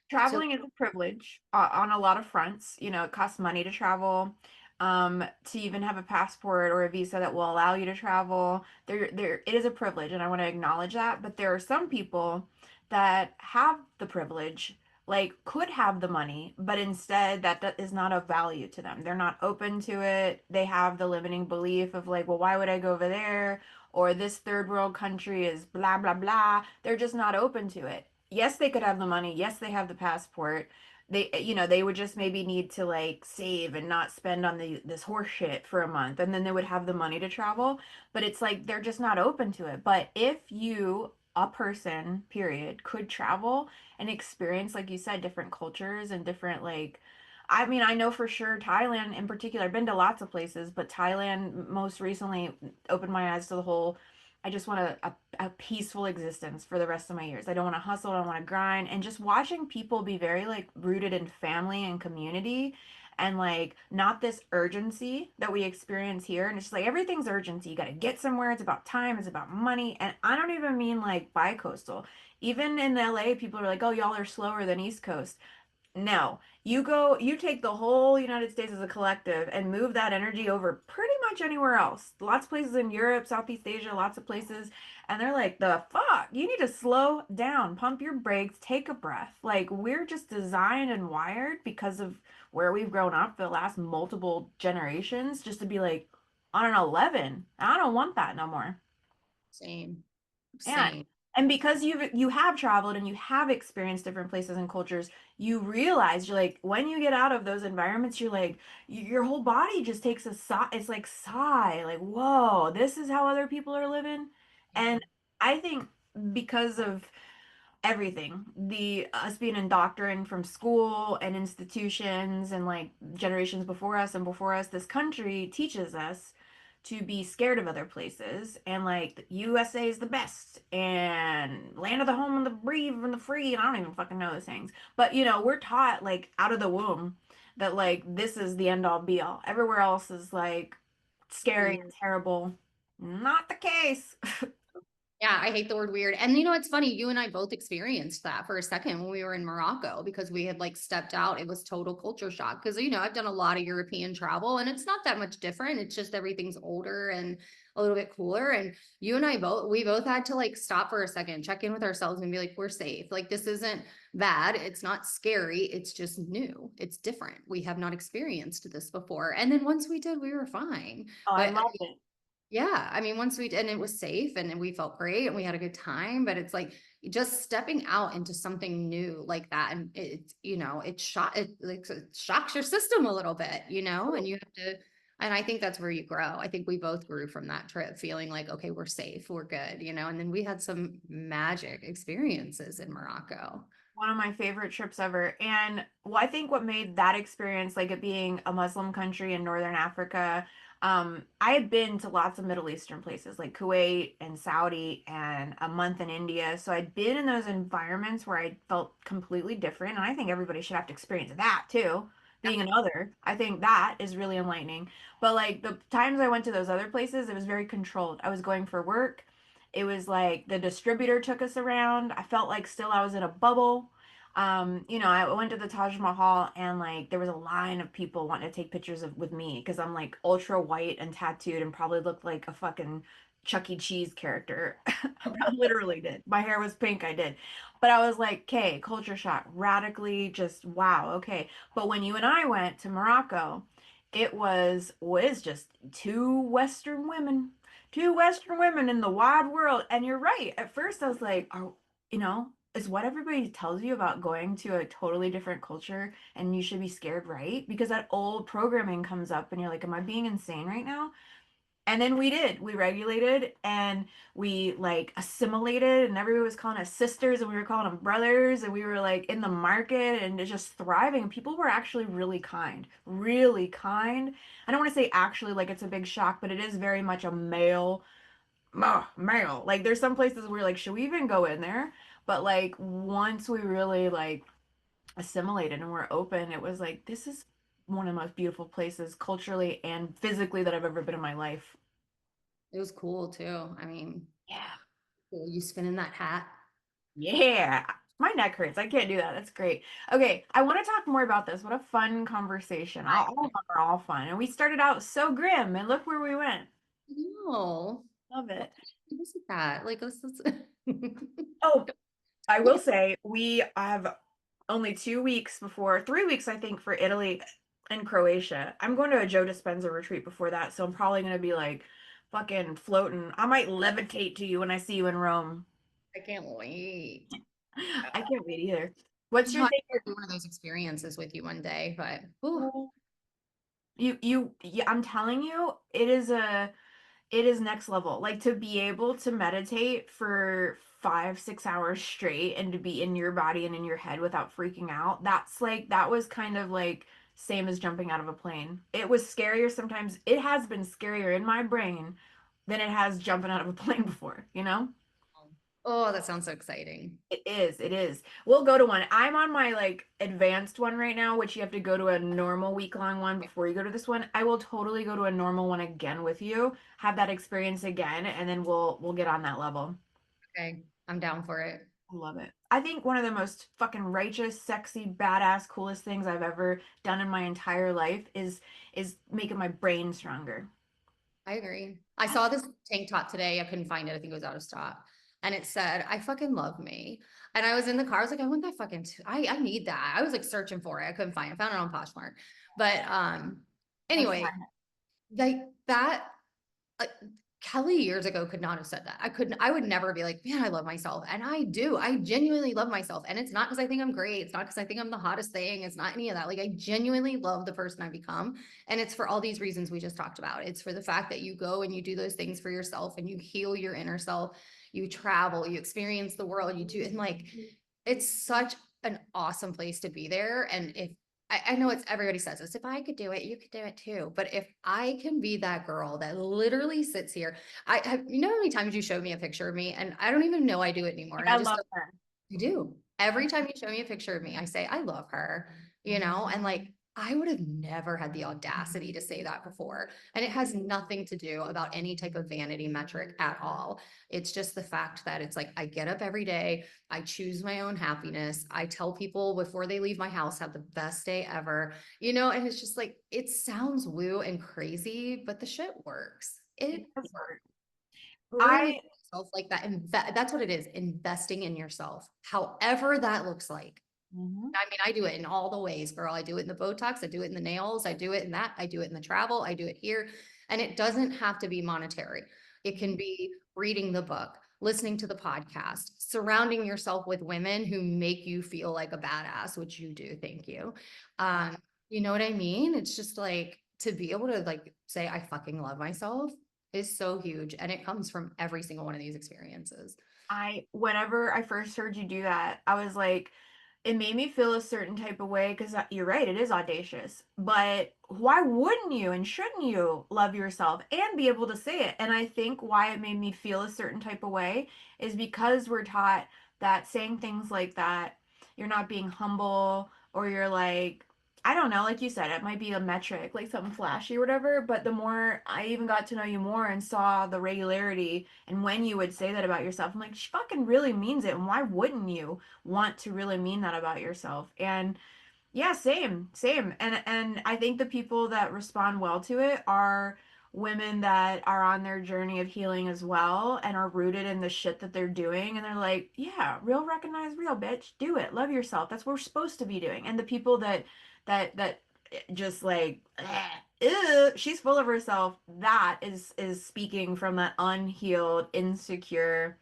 Traveling is a privilege on a lot of fronts. It costs money to travel. To even have a passport or a visa that will allow you to travel, it is a privilege, and I want to acknowledge that. But there are some people that have the privilege, like could have the money, but instead that is not of value to them. They're not open to it. They have the limiting belief of like, well, why would I go over there? Or this third world country is blah blah blah. They're just not open to it. Yes, they could have the money. Yes, they have the passport. They would just maybe need to like save and not spend on this horse shit for a month, and then they would have the money to travel. But it's like they're just not open to it. But if you, a person, period, could travel and experience, like you said, different cultures and different like, I mean, I know for sure Thailand in particular. I've been to lots of places, but Thailand most recently opened my eyes to the whole. I just want a peaceful existence for the rest of my years. I don't want to hustle. I don't want to grind. And just watching people be very like rooted in family and community, and like not this urgency that we experience here. And it's just like everything's urgency. You got to get somewhere. It's about time. It's about money. And I don't even mean like bi-coastal. Even in LA, people are like, oh, y'all are slower than East Coast. No, you take the whole United States as a collective and move that energy over pretty much anywhere else. Lots of places in Europe, Southeast Asia, lots of places. And they're like, the fuck? You need to slow down, pump your brakes, take a breath. Like, we're just designed and wired because of where we've grown up for the last multiple generations just to be like on an 11. I don't want that no more. same, Yeah. same. And because you have traveled and you have experienced different places and cultures, you realize you're like when you get out of those environments, you're like your whole body just takes a sigh. It's like sigh, like whoa, this is how other people are living. Yeah. And I think because of everything, the us being indoctrined from school and institutions and like generations before us and before us, this country teaches us to be scared of other places, and like the USA is the best and land of the home and the brave and the free, and I don't even fucking know those things. But we're taught like out of the womb that like this is the end all be all. Everywhere else is like scary and Weird. terrible. Not the case. Yeah, I hate the word weird. And it's funny, you and I both experienced that for a second when we were in Morocco because we had like stepped out. It was total culture shock. Because, I've done a lot of European travel and it's not that much different. It's just everything's older and a little bit cooler. And you and I we both had to like stop for a second, check in with ourselves and be like, we're safe. Like, this isn't bad. It's not scary. It's just new. It's different. We have not experienced this before. And then once we did, we were fine. Oh, I But love it. yeah, I mean, once and it was safe and we felt great and we had a good time, but it's like just stepping out into something new like that. And it shocks your system a little bit, and you have to, and I think that's where you grow. I think we both grew from that trip feeling like, okay, we're safe, we're good, and then we had some magic experiences in Morocco. One of my favorite trips ever. And I think what made that experience, like it being a Muslim country in Northern Africa, I had been to lots of Middle Eastern places like Kuwait and Saudi and a month in India. So I'd been in those environments where I felt completely different. And I think everybody should have to experience that too. Yep. being an other. I think that is really enlightening. But like the times I went to those other places, it was very controlled. I was going for work. It was like the distributor took us around. I felt like still I was in a bubble. I went to the Taj Mahal and like there was a line of people wanting to take pictures with me because I'm like ultra white and tattooed and probably looked like a fucking Chuck E. Cheese character. I literally did. My hair was pink, I did. But I was like, okay, culture shock, radically just wow, okay. But when you and I went to Morocco, it was just two Western women in the wide world. And you're right. At first, I was like, is what everybody tells you about going to a totally different culture and you should be scared, right? Because that old programming comes up and you're like, am I being insane right now? And then we regulated and we like assimilated and everybody was calling us sisters and we were calling them brothers and we were like in the market and just thriving. People were actually really kind, really kind. I don't want to say actually like it's a big shock, but it is very much a male. Like there's some places where like, should we even go in there? But like once we really like assimilated and we're open, it was like, this is one of the most beautiful places culturally and physically that I've ever been in my life. It was cool too. I mean, Yeah. cool. You spinning that hat. Yeah. My neck hurts. I can't do that. That's great. Okay, I want to talk more about this. What a fun conversation. All of them are all fun. And we started out so grim, and look where we went. No. Love What it. is that? Like, let's Oh, I will say we have only 2 weeks before, 3 weeks, I think, for Italy and Croatia. I'm going to a Joe Dispenza retreat before that, so I'm probably going to be like fucking floating. I might levitate to you when I see you in Rome. I can't wait. I can't wait either. What's You your know, I favorite? could do one of those experiences with you one day, but whew, Yeah, I'm telling you, it is next level. Like to be able to meditate for 5, 6 hours straight and to be in your body and in your head without freaking out. That was kind of like same as jumping out of a plane. It was scarier sometimes. It has been scarier in my brain than it has jumping out of a plane before, you know? oh, that sounds so exciting. It is, it is. We'll go to one. I'm on my like advanced one right now, which you have to go to a normal week-long one before you go to this one. I will totally go to a normal one again with you, have that experience again, and then we'll get on that level. Okay, I'm down for it. I love it. I think one of the most fucking righteous, sexy, badass, coolest things I've ever done in my entire life is making my brain stronger. I agree. I saw this tank top today. I couldn't find it. I think it was out of stock. And it said, I fucking love me. And I was in the car. I was like, I want that fucking, I need that. I was like searching for it. I couldn't find it. I found it on Poshmark. But I'm anyway, trying like that like Kelly years ago could not have said that. I couldn't, I would never be like, man, I love myself. And I do. I genuinely love myself. And it's not because I think I'm great. It's not because I think I'm the hottest thing. It's not any of that. Like I genuinely love the person I become. And it's for all these reasons we just talked about. It's for the fact that you go and you do those things for yourself and you heal your inner self. You travel, you experience the world, you do, and like it's such an awesome place to be there. And if I know it's everybody says this, if I could do it, you could do it too. But if I can be that girl that literally sits here, I have, you know, how many times you showed me a picture of me and I don't even know I do it anymore. it. And I I just love go, her. you do. Every time you show me a picture of me, I say, I love her, you know, and like, I would have never had the audacity to say that before. And it has nothing to do about any type of vanity metric at all. It's just the fact that it's like, I get up every day, I choose my own happiness. I tell people before they leave my house, have the best day ever, you know, and it's just like, it sounds woo and crazy, but the shit works. It It does works. work. Really I yourself like that. And that's what it is, investing in yourself, however that looks like. Mhm. I mean, I do it in all the ways, girl. I do it in the Botox, I do it in the nails, I do it in that, I do it in the travel, I do it here. And it doesn't have to be monetary. It can be reading the book, listening to the podcast, surrounding yourself with women who make you feel like a badass, which you do. Thank you. Um, you know what I mean? It's just like to be able to like say, I fucking love myself is so huge. And it comes from every single one of these experiences. whenever I first heard you do that, I was like, it made me feel a certain type of way because you're right, it is audacious. But why wouldn't you and shouldn't you love yourself and be able to say it? And I think why it made me feel a certain type of way is because we're taught that saying things like that, you're not being humble or you're like I don't know, like you said, it might be a metric, like something flashy or whatever, but the more I even got to know you more and saw the regularity and when you would say that about yourself, I'm like, she fucking really means it. And why wouldn't you want to really mean that about yourself? And yeah, same, same. And I think the people that respond well to it are women that are on their journey of healing as well and are rooted in the shit that they're doing and they're like, yeah, real recognize real, bitch. Do it. Love yourself. That's what we're supposed to be doing. And the people that just like ew, she's full of herself, that is speaking from that unhealed, insecure,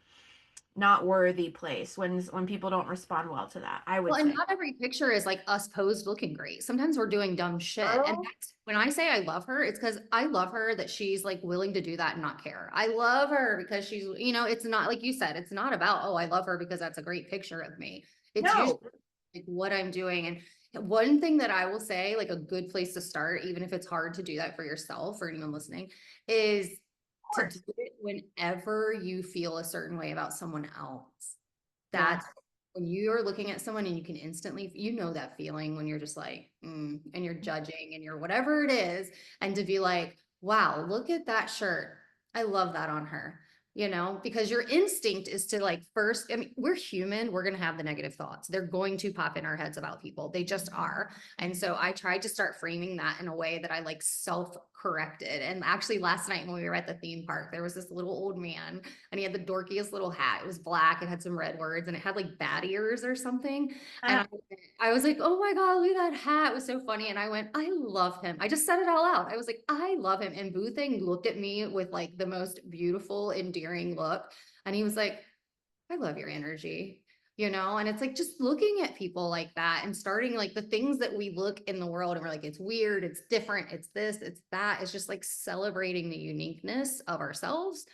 not worthy place when people don't respond well to that, I would Well, and say. not every picture is like us posed looking great. Sometimes we're doing dumb shit. And Girl, that's when I say I love her, it's because I love her that she's like willing to do that and not care. I love her because she's, it's not like you said, it's not about, oh, I love her because that's a great picture of me. It's usually no. like what I'm doing. And one thing that I will say, like a good place to start, even if it's hard to do that for yourself or anyone listening, is to do Course. it whenever you feel a certain way about someone else. Yeah. That's when you're looking at someone and you can instantly, that feeling when you're just like, and you're judging and you're whatever it is. And to be like, wow, look at that shirt. I love that on her, because your instinct is to like first, I mean, we're human. We're going to have the negative thoughts. They're going to pop in our heads about people. They just are. And so I tried to start framing that in a way that I like self corrected. And actually last night when we were at the theme park, there was this little old man and he had the dorkiest little hat. It was black. It had some red words and it had like bat ears or something. And I was like, oh my God, look at that hat. It was so funny. And I went, I love him. I just said it all out. I was like, I love him. And Boothang looked at me with like the most beautiful, endearing look. And he was like, I love your energy, and it's like just looking at people like that and starting like the things that we look in the world and we're like, it's weird, it's different, it's this, it's that. It's just like celebrating the uniqueness of ourselves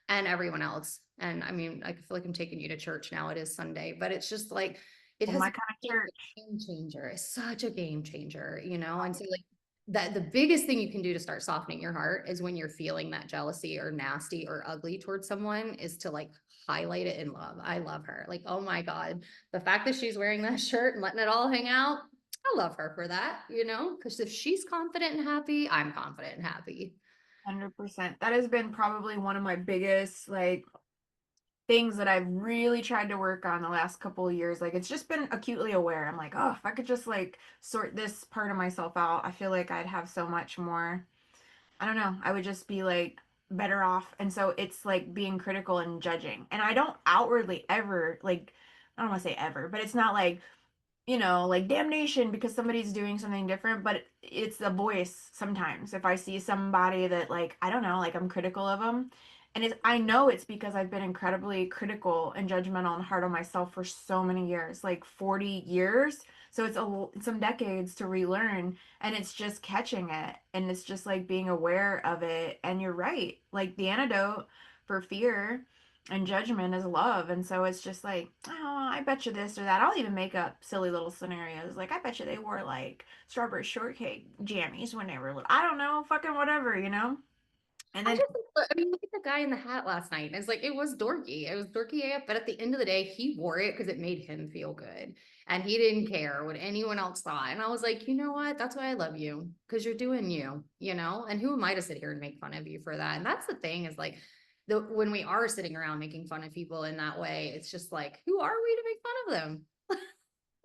and everyone else. And I mean, I feel like I'm taking you to church now. It is Sunday, but it's just like it Well, has my kind of been church. a game changer. It's such a game changer, and so like that the biggest thing you can do to start softening your heart is when you're feeling that jealousy or nasty or ugly towards someone is to like highlight it in love. I love her. Like, oh my God, the fact that she's wearing that shirt and letting it all hang out, I love her for that, because if she's confident and happy, I'm confident and happy. 100%. That has been probably one of my biggest like things that I've really tried to work on the last couple of years. Like it's just been acutely aware. I'm like, oh, if I could just like sort this part of myself out, I feel like I'd have so much more. I don't know. I would just be like better off. And so it's like being critical and judging. And I don't outwardly ever like I don't want to say ever, but it's not like like damnation because somebody's doing something different, but it's the voice sometimes. If I see somebody that like, I don't know, like I'm critical of them, and I know it's because I've been incredibly critical and judgmental and hard on myself for so many years, like 40 years. So it's some decades to relearn, and it's just catching it, and it's just like being aware of it. And you're right, like the antidote for fear and judgment is love. And so it's just like, oh, I bet you this or that. I'll even make up silly little scenarios. Like, I bet you they wore like strawberry shortcake jammies when they were little. I don't know, fucking whatever. And I then just, I mean, look at the guy in the hat last night. And it's like, it was dorky. It was dorky AF, but at the end of the day, he wore it because it made him feel good. And he didn't care what anyone else thought. And I was like, you know what? That's why I love you because you're doing you. And who am I to sit here and make fun of you for that? And that's the thing is like, when we are sitting around making fun of people in that way, it's just like, who are we to make fun of them?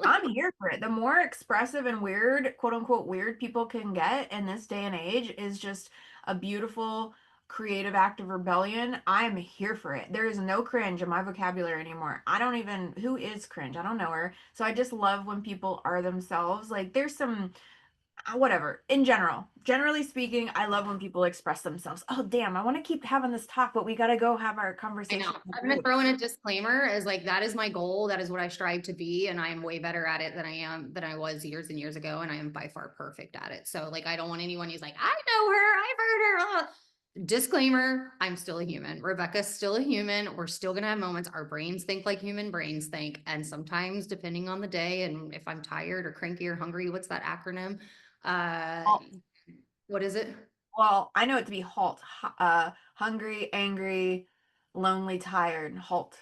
I'm here for it. The more expressive and weird, quote unquote, weird people can get in this day and age is just a beautiful, creative act of rebellion. I'm here for it. There is no cringe in my vocabulary anymore. I don't even, who is cringe? I don't know her. So I just love when people are themselves. Like there's some whatever in general, generally speaking, I love when people express themselves. Oh damn, I want to keep having this talk, but we got to go have our I know. conversation in the I'm gonna group. throw in a disclaimer as like that is my goal. That is what I strive to be, and I am way better at it than I was years and years ago, and I am by far perfect at it. So like I don't want anyone who's like, I know her, I've heard her. Disclaimer, I'm still a human. Rebecca's still a human. We're still gonna have moments. Our brains think like human brains think. And sometimes, depending on the day and if I'm tired or cranky or hungry, what's that acronym? Uh Halt. what is it? Well, I know it to be halt. Hungry, angry, lonely, tired. Halt.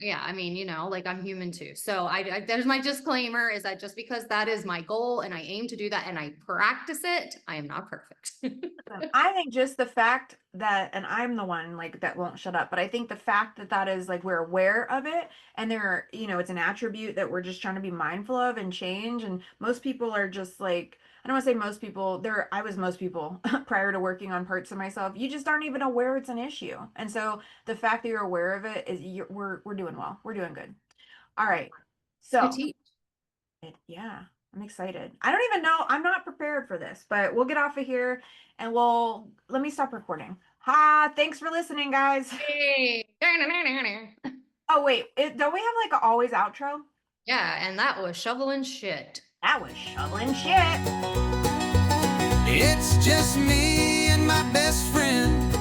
Yeah, I mean, like I'm human too. So there's my disclaimer is that just because that is my goal and I aim to do that and I practice it, I am not perfect. I think just the fact that, and I'm the one like that won't shut up, but I think the fact that that is like we're aware of it and it's an attribute that we're just trying to be mindful of and change. And most people are just like, I don't want to say most people, I was most people prior to working on parts of myself. You just aren't even aware it's an issue. And so the fact that you're aware of it is we're doing well. We're doing good. All right. Good So teach. yeah, I'm excited. I don't even know. I'm not prepared for this, but we'll get off of here and let me stop recording. Thanks for listening, guys. Hey. Oh, wait. Don't we have like a always outro? Yeah, and that was shoveling shit. That was shoveling shit. It's just me and my best friend,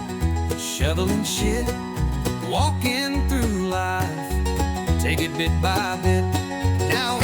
shoveling shit, walking through life, take it bit by bit. Now